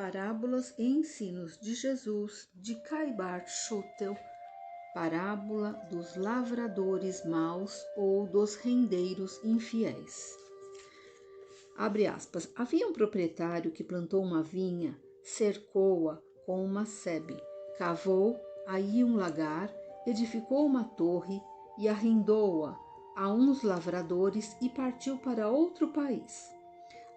Parábolas e ensinos de Jesus de Caibar Schutel, parábola dos lavradores maus ou dos rendeiros infiéis. Abre aspas. Havia um proprietário que plantou uma vinha, cercou-a com uma sebe, cavou aí um lagar, edificou uma torre e arrendou-a a uns lavradores e partiu para outro país.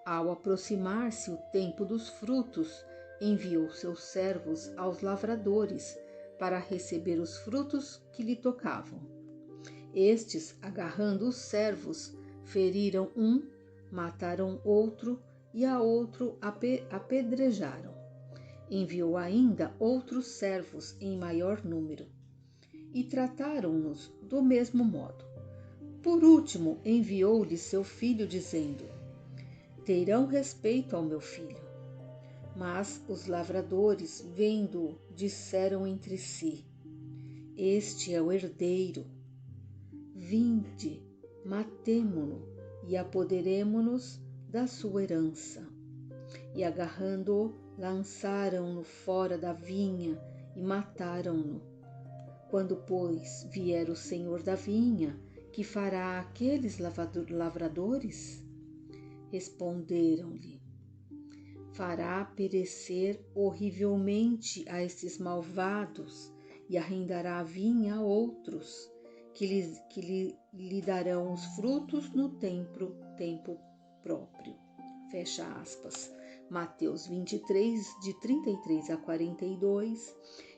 Ao aproximar-se o tempo dos frutos, enviou seus servos aos lavradores para receber os frutos que lhe tocavam. Estes, agarrando os servos, feriram um, mataram outro e a outro apedrejaram. Enviou ainda outros servos em maior número e trataram-nos do mesmo modo. Por último, enviou-lhe seu filho, dizendo: terão respeito ao meu filho. Mas os lavradores, vendo-o, disseram entre si: este é o herdeiro. Vinde, matemo-no e apoderemo-nos da sua herança. E agarrando-o, lançaram-no fora da vinha e mataram-no. Quando, pois, vier o senhor da vinha, que fará aqueles lavradores? Responderam-lhe: fará perecer horrivelmente a estes malvados e arrendará a vinha a outros, que lhe darão os frutos no tempo próprio. Fecha aspas. Mateus 23, de 33 a 42,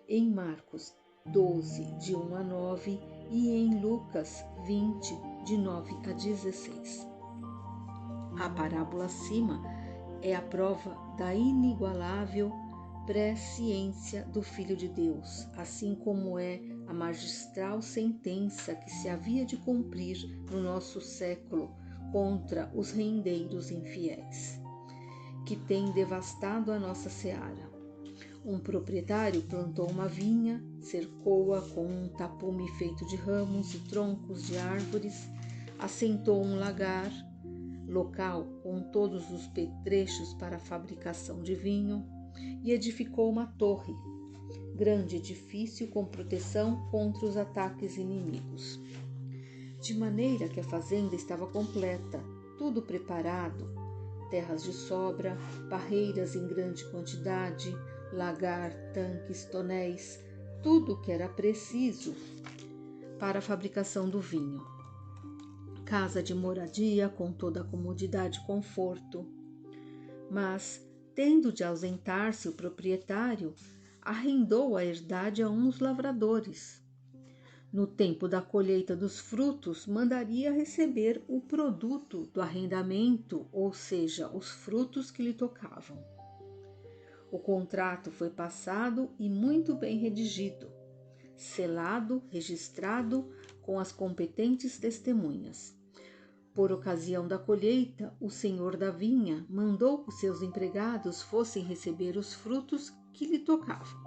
em Marcos 12, de 1 a 9 e em Lucas 20, de 9 a 16. A parábola acima é a prova da inigualável presciência do Filho de Deus, assim como é a magistral sentença que se havia de cumprir no nosso século contra os rendeiros infiéis, que têm devastado a nossa seara. Um proprietário plantou uma vinha, cercou-a com um tapume feito de ramos e troncos de árvores, assentou um lagar, local com todos os petrechos para a fabricação de vinho, e edificou uma torre, grande edifício com proteção contra os ataques inimigos. De maneira que a fazenda estava completa, tudo preparado, terras de sobra, barreiras em grande quantidade, lagar, tanques, tonéis, tudo o que era preciso para a fabricação do vinho. Casa de moradia com toda a comodidade e conforto. Mas, tendo de ausentar-se o proprietário, arrendou a herdade a uns lavradores. No tempo da colheita dos frutos, mandaria receber o produto do arrendamento, ou seja, os frutos que lhe tocavam. O contrato foi passado e muito bem redigido, selado, registrado com as competentes testemunhas. Por ocasião da colheita, o senhor da vinha mandou que seus empregados fossem receber os frutos que lhe tocavam.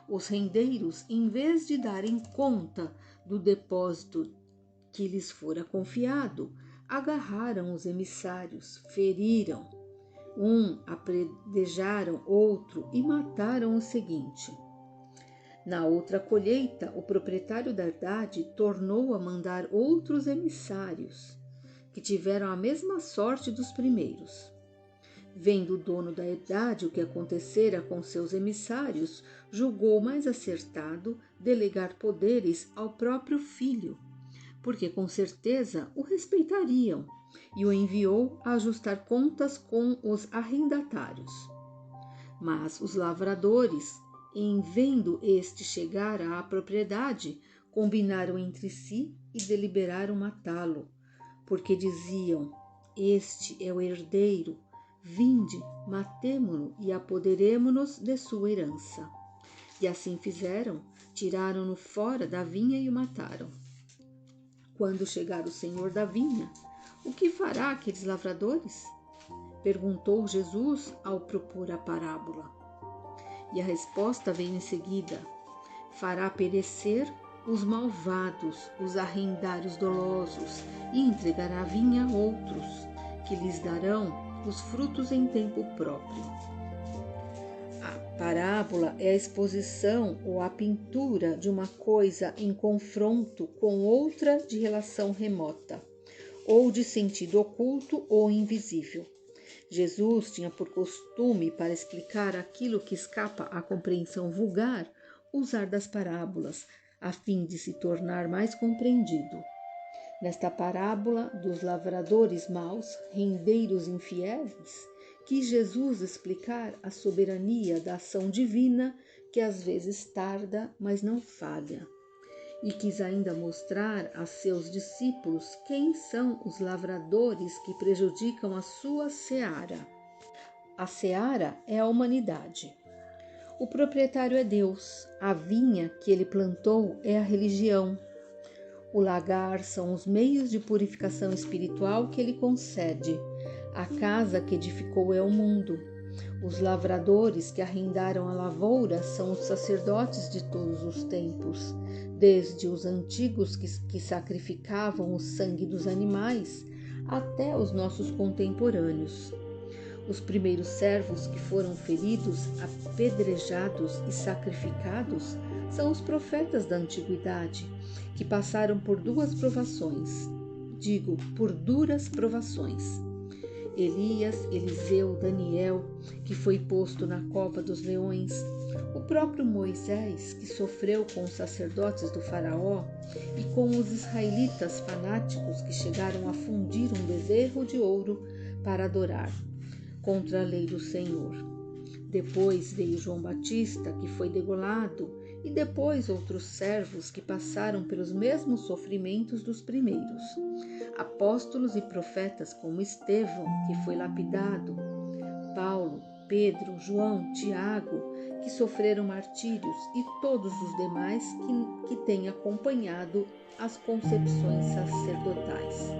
Os rendeiros, em vez de darem conta do depósito que lhes fora confiado, agarraram os emissários, feriram um, apedrejaram outro e mataram o seguinte. Na outra colheita, o proprietário da herdade tornou a mandar outros emissários, que tiveram a mesma sorte dos primeiros. Vendo o dono da herdade o que acontecera com seus emissários, julgou mais acertado delegar poderes ao próprio filho, porque com certeza o respeitariam, e o enviou a ajustar contas com os arrendatários. Mas os lavradores, em vendo este chegar à propriedade, combinaram entre si e deliberaram matá-lo, porque diziam: este é o herdeiro, vinde, matemo-no e apoderemo-nos de sua herança. E assim fizeram, tiraram-no fora da vinha e o mataram. Quando chegar o senhor da vinha, o que fará aqueles lavradores? Perguntou Jesus ao propor a parábola. E a resposta veio em seguida: fará perecer os malvados, os arrendários dolosos, e entregará a vinha a outros, que lhes darão os frutos em tempo próprio. A parábola é a exposição ou a pintura de uma coisa em confronto com outra de relação remota, ou de sentido oculto ou invisível. Jesus tinha por costume, para explicar aquilo que escapa à compreensão vulgar, usar das parábolas, a fim de se tornar mais compreendido. Nesta parábola dos lavradores maus, rendeiros infiéis, quis Jesus explicar a soberania da ação divina, que às vezes tarda, mas não falha. E quis ainda mostrar a seus discípulos quem são os lavradores que prejudicam a sua seara. A seara é a humanidade. O proprietário é Deus, a vinha que ele plantou é a religião. O lagar são os meios de purificação espiritual que ele concede. A casa que edificou é o mundo. Os lavradores que arrendaram a lavoura são os sacerdotes de todos os tempos, desde os antigos que sacrificavam o sangue dos animais até os nossos contemporâneos. Os primeiros servos que foram feridos, apedrejados e sacrificados são os profetas da antiguidade, que passaram por duras provações. Elias, Eliseu, Daniel, que foi posto na cova dos leões, o próprio Moisés, que sofreu com os sacerdotes do faraó e com os israelitas fanáticos que chegaram a fundir um bezerro de ouro para adorar, contra a lei do Senhor. Depois veio João Batista, que foi degolado, e depois outros servos que passaram pelos mesmos sofrimentos dos primeiros. Apóstolos e profetas como Estevão, que foi lapidado, Paulo, Pedro, João, Tiago, que sofreram martírios, e todos os demais que têm acompanhado as concepções sacerdotais.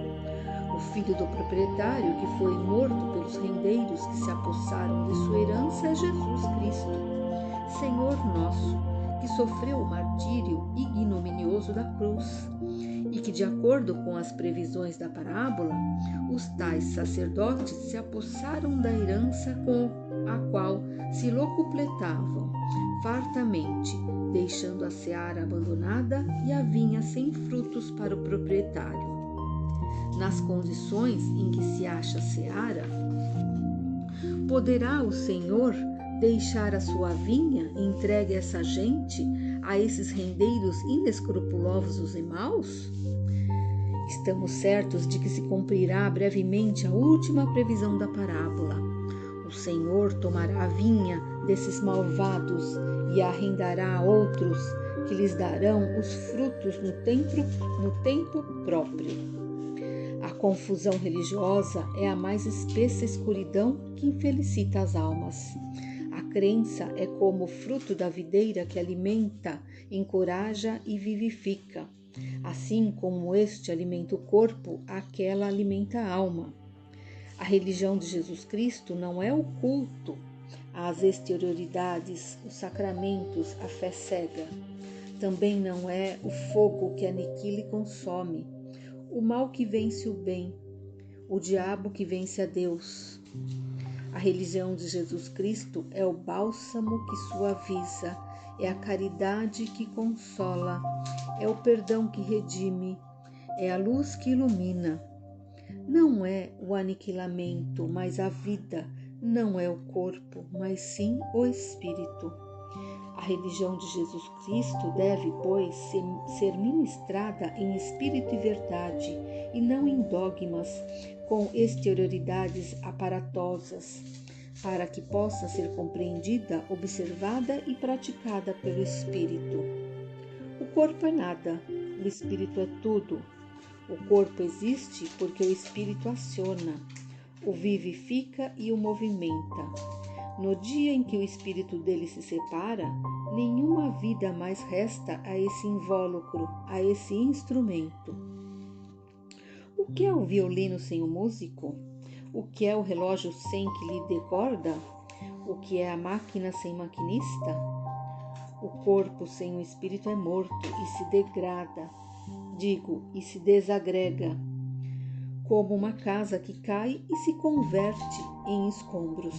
O filho do proprietário, que foi morto pelos rendeiros que se apossaram de sua herança, é Jesus Cristo, Senhor nosso, que sofreu o martírio ignominioso da cruz, e que, de acordo com as previsões da parábola, os tais sacerdotes se apossaram da herança com a qual se locupletavam fartamente, deixando a seara abandonada e a vinha sem frutos para o proprietário. Nas condições em que se acha a seara, poderá o Senhor deixar a sua vinha entregue a essa gente, a esses rendeiros inescrupulosos e maus? Estamos certos de que se cumprirá brevemente a última previsão da parábola. O Senhor tomará a vinha desses malvados e a arrendará a outros, que lhes darão os frutos no tempo próprio. A confusão religiosa é a mais espessa escuridão que infelicita as almas. A crença é como o fruto da videira que alimenta, encoraja e vivifica. Assim como este alimenta o corpo, aquela alimenta a alma. A religião de Jesus Cristo não é o culto às exterioridades, os sacramentos, a fé cega. Também não é o fogo que aniquila e consome, o mal que vence o bem, o diabo que vence a Deus. A religião de Jesus Cristo é o bálsamo que suaviza, é a caridade que consola, é o perdão que redime, é a luz que ilumina. Não é o aniquilamento, mas a vida, não é o corpo, mas sim o espírito. A religião de Jesus Cristo deve, pois, ser ministrada em espírito e verdade, e não em dogmas, com exterioridades aparatosas, para que possa ser compreendida, observada e praticada pelo espírito. O corpo é nada, o espírito é tudo. O corpo existe porque o espírito aciona, o vivifica e o movimenta. No dia em que o espírito dele se separa, nenhuma vida mais resta a esse invólucro, a esse instrumento. O que é o violino sem o músico? O que é o relógio sem que lhe dê corda? O que é a máquina sem maquinista? O corpo sem o espírito é morto e se degrada, e se desagrega, como uma casa que cai e se converte em escombros.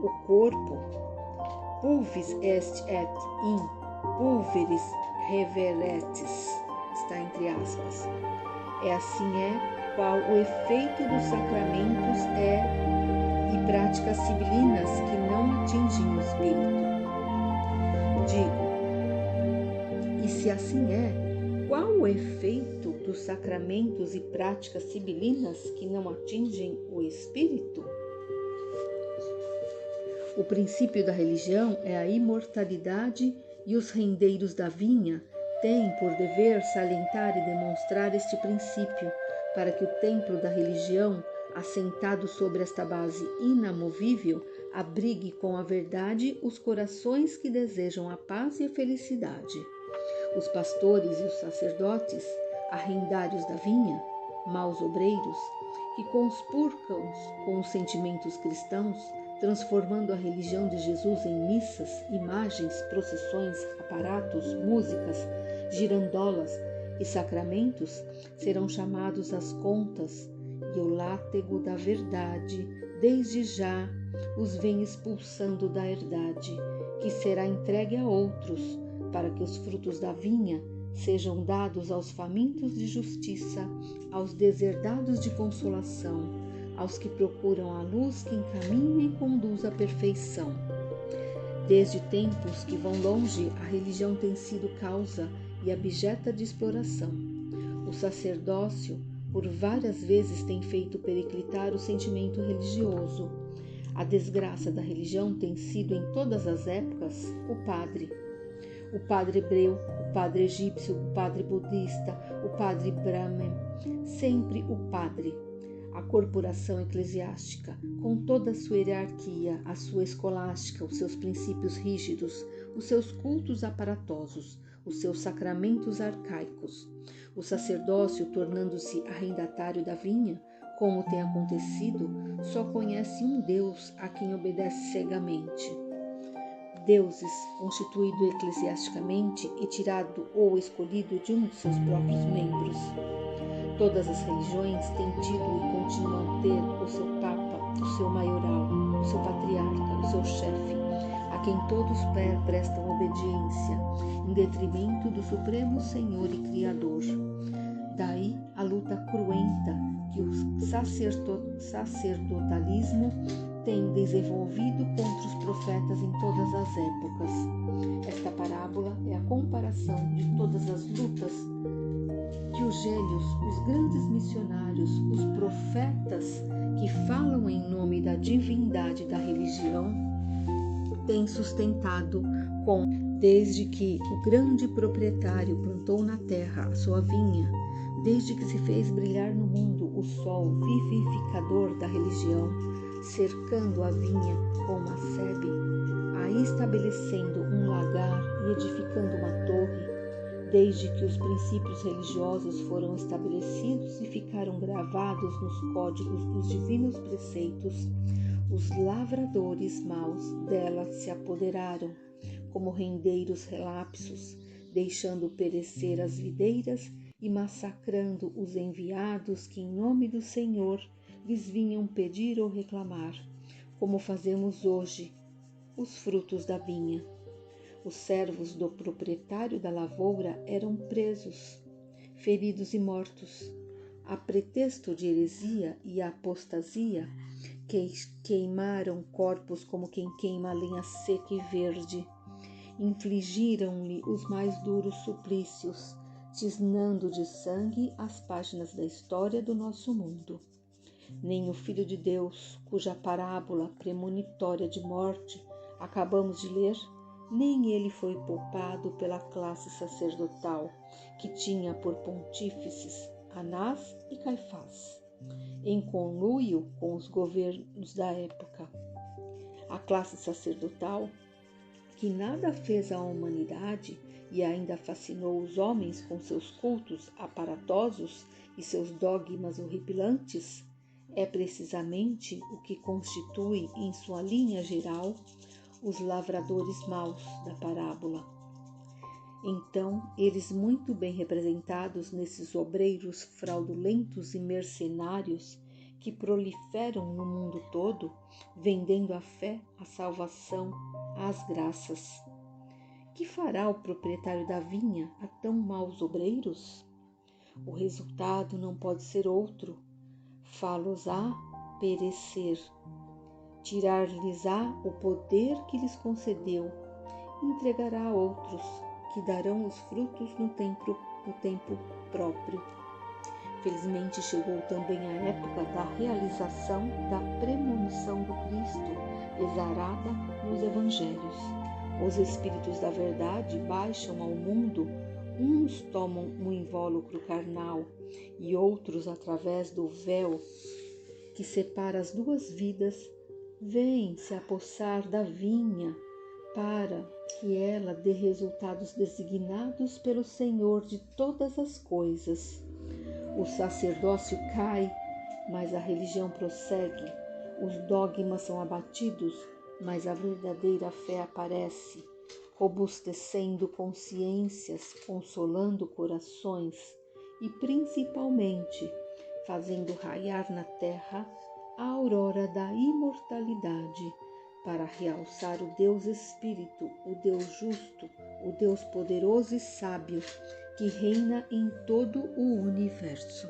O corpo Pulvis est et in pulveris reveretis, está entre aspas. Assim qual o efeito dos sacramentos e práticas sibilinas que não atingem o espírito. E se assim qual o efeito dos sacramentos e práticas sibilinas que não atingem o espírito? O princípio da religião é a imortalidade e os rendeiros da vinha têm por dever salientar e demonstrar este princípio, para que o templo da religião, assentado sobre esta base inamovível, abrigue com a verdade os corações que desejam a paz e a felicidade. Os pastores e os sacerdotes, arrendários da vinha, maus obreiros, que conspurcam com os sentimentos cristãos, transformando a religião de Jesus em missas, imagens, procissões, aparatos, músicas, girandolas e sacramentos, serão chamados às contas, e o látego da verdade, desde já, os vem expulsando da herdade, que será entregue a outros, para que os frutos da vinha sejam dados aos famintos de justiça, aos deserdados de consolação, aos que procuram a luz que encaminha e conduz à perfeição. Desde tempos que vão longe, a religião tem sido causa e objeto de exploração. O sacerdócio, por várias vezes, tem feito periclitar o sentimento religioso. A desgraça da religião tem sido, em todas as épocas, o padre hebreu, o padre egípcio, o padre budista, o padre brahmin, sempre o padre. A corporação eclesiástica, com toda a sua hierarquia, a sua escolástica, os seus princípios rígidos, os seus cultos aparatosos, os seus sacramentos arcaicos. O sacerdócio, tornando-se arrendatário da vinha, como tem acontecido, só conhece um Deus a quem obedece cegamente. Deuses, constituído eclesiasticamente e tirado ou escolhido de um de seus próprios membros. Todas as religiões têm tido e continuam a ter o seu Papa, o seu maioral, o seu patriarca, o seu chefe, a quem todos prestam obediência, em detrimento do Supremo Senhor e Criador. Daí a luta cruenta que o sacerdotalismo tem desenvolvido contra os profetas em todas as épocas. Esta parábola é a comparação de todas as lutas que os gênios, os grandes missionários, os profetas que falam em nome da divindade da religião têm sustentado desde que o grande proprietário plantou na terra a sua vinha, desde que se fez brilhar no mundo o sol vivificador da religião, cercando a vinha com uma sebe, aí estabelecendo um lagar e edificando uma torre, desde que os princípios religiosos foram estabelecidos e ficaram gravados nos códigos dos divinos preceitos, os lavradores maus dela se apoderaram, como rendeiros relapsos, deixando perecer as videiras e massacrando os enviados que em nome do Senhor lhes vinham pedir ou reclamar, como fazemos hoje os frutos da vinha. Os servos do proprietário da lavoura eram presos, feridos e mortos. A pretexto de heresia e apostasia, queimaram corpos como quem queima a lenha seca e verde. Infligiram-lhe os mais duros suplícios, tisnando de sangue as páginas da história do nosso mundo. Nem o Filho de Deus, cuja parábola premonitória de morte acabamos de ler, nem ele foi poupado pela classe sacerdotal, que tinha por pontífices Anás e Caifás, em conluio com os governos da época. A classe sacerdotal, que nada fez à humanidade e ainda fascinou os homens com seus cultos aparatosos e seus dogmas horripilantes, é precisamente o que constitui, em sua linha geral, os lavradores maus da parábola. Então, eles muito bem representados nesses obreiros fraudulentos e mercenários que proliferam no mundo todo, vendendo a fé, a salvação, às graças. Que fará o proprietário da vinha a tão maus obreiros? O resultado não pode ser outro: fá-los-á perecer, tirar-lhes-á o poder que lhes concedeu, entregará a outros, que darão os frutos no tempo próprio. Felizmente chegou também a época da realização da premonição do Cristo, exarada nos Evangelhos. Os Espíritos da Verdade baixam ao mundo, uns tomam um invólucro carnal e outros, através do véu que separa as duas vidas, vêm se apossar da vinha para que ela dê resultados designados pelo Senhor de todas as coisas. O sacerdócio cai, mas a religião prossegue. Os dogmas são abatidos, mas a verdadeira fé aparece, robustecendo consciências, consolando corações e, principalmente, fazendo raiar na terra a aurora da imortalidade, para realçar o Deus Espírito, o Deus justo, o Deus poderoso e sábio, que reina em todo o universo.